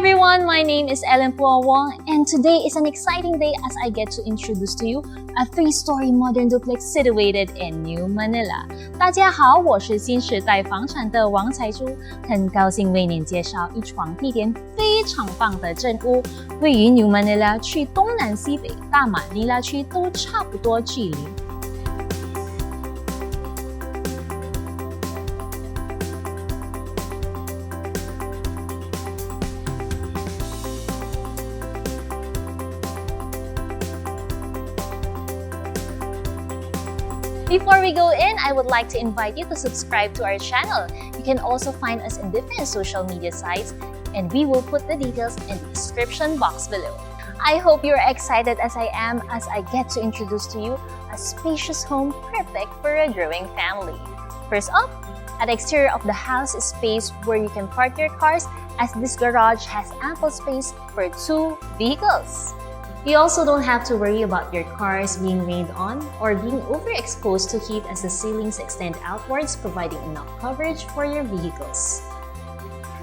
everyone, my name is Ellen Puawang, and today is an exciting day as I get to introduce to you a 3-story modern duplex situated in New Manila. 大家好，我是新时代房产的王彩珠，很高兴为您介绍一床地点非常棒的正屋，位于 New Manila 去东南西北、大马尼拉区都差不多距离。Before we go in, I would like to invite you to subscribe to our channel. You can also find us in different social media sites, and we will put the details in the description box below. I hope you're excited as I am as I get to introduce to you a spacious home perfect for a growing family. First up, at the exterior of the house is space where you can park your cars, as this garage has ample space for 2 vehicles. You also don't have to worry about your cars being rained on or being overexposed to heat as the ceilings extend outwards, providing enough coverage for your vehicles.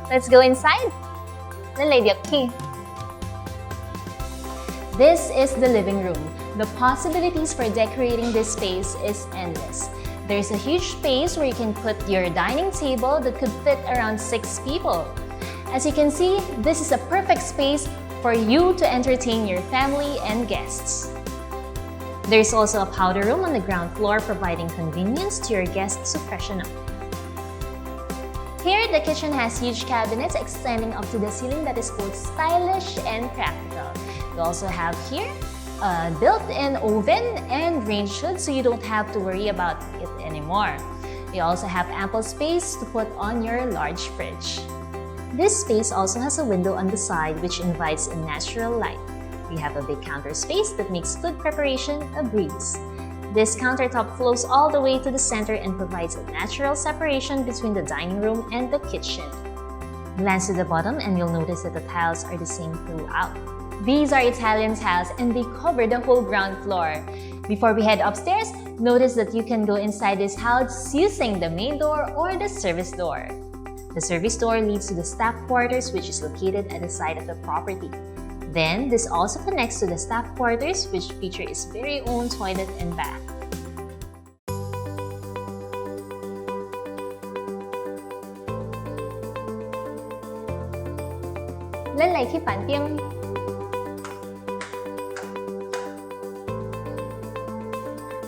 Let's go inside. This is the living room. The possibilities for decorating this space is endless. There's a huge space where you can put your dining table that could fit around 6 people. As you can see, this is a perfect space for you to entertain your family and guests. There's also a powder room on the ground floor, providing convenience to your guests to freshen up. Here, the kitchen has huge cabinets extending up to the ceiling that is both stylish and practical. You also have here a built-in oven and range hood, so you don't have to worry about it anymore. You also have ample space to put on your large fridge. This space also has a window on the side which invites in natural light. We have a big counter space that makes food preparation a breeze. This countertop flows all the way to the center and provides a natural separation between the dining room and the kitchen. Glance to the bottom and you'll notice that the tiles are the same throughout. These are Italian tiles and they cover the whole ground floor. Before we head upstairs, notice that you can go inside this house using the main door or the service door. The service door leads to the staff quarters, which is located at the side of the property. Then, this also connects to the staff quarters, which feature its very own toilet and bath.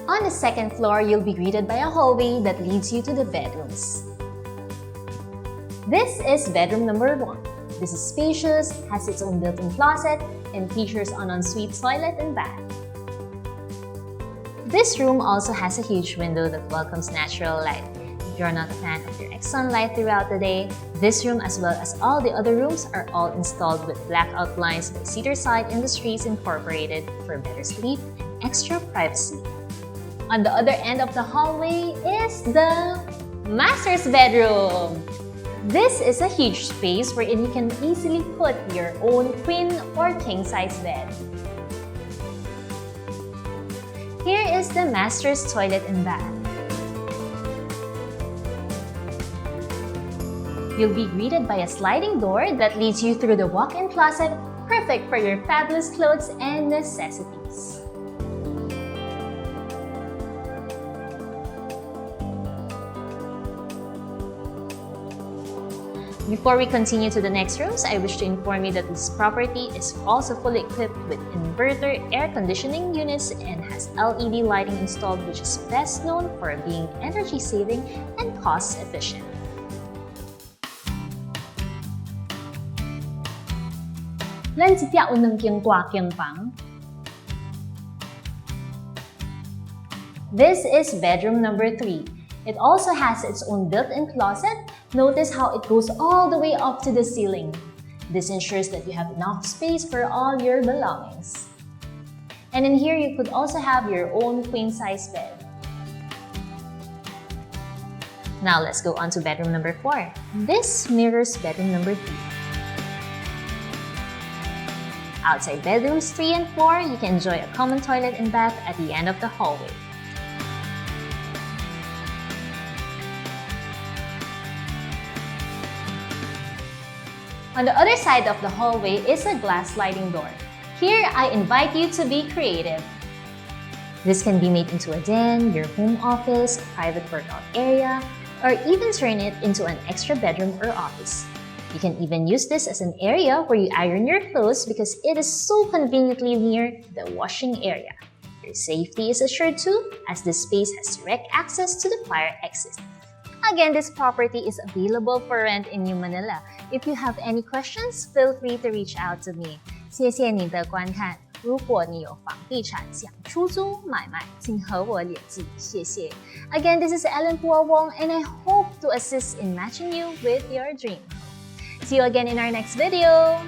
On the second floor, you'll be greeted by a hallway that leads you to the bedrooms. This is bedroom number 1. This is spacious, has its own built-in closet, and features an ensuite toilet and bath. This room also has a huge window that welcomes natural light. If you're not a fan of direct sunlight throughout the day, this room as well as all the other rooms are all installed with blackout blinds with cedar side industries incorporated for better sleep and extra privacy. On the other end of the hallway is the master's bedroom. This is a huge space wherein you can easily put your own queen or king-size bed. Here is the master's toilet and bath. You'll be greeted by a sliding door that leads you through the walk-in closet, perfect for your fabulous clothes and necessities. Before we continue to the next rooms, I wish to inform you that this property is also fully equipped with inverter air conditioning units and has LED lighting installed, which is best known for being energy saving and cost efficient. This is bedroom number 3. It also has its own built-in closet. Notice how it goes all the way up to the ceiling. This ensures that you have enough space for all your belongings. And in here, you could also have your own queen-size bed. Now let's go on to bedroom number 4. This mirrors bedroom number 3. Outside bedrooms 3 and 4, you can enjoy a common toilet and bath at the end of the hallway. On the other side of the hallway is a glass sliding door. Here, I invite you to be creative. This can be made into a den, your home office, private workout area, or even turn it into an extra bedroom or office. You can even use this as an area where you iron your clothes because it is so conveniently near the washing area. Your safety is assured too, as this space has direct access to the fire exit. Again, this property is available for rent in New Manila. If you have any questions, feel free to reach out to me. 谢谢你的观看。如果你有房地产想出租买卖，请和我联系。谢谢。Again, this is Ellen Pua Wong, and I hope to assist in matching you with your dream home. See you again in our next video.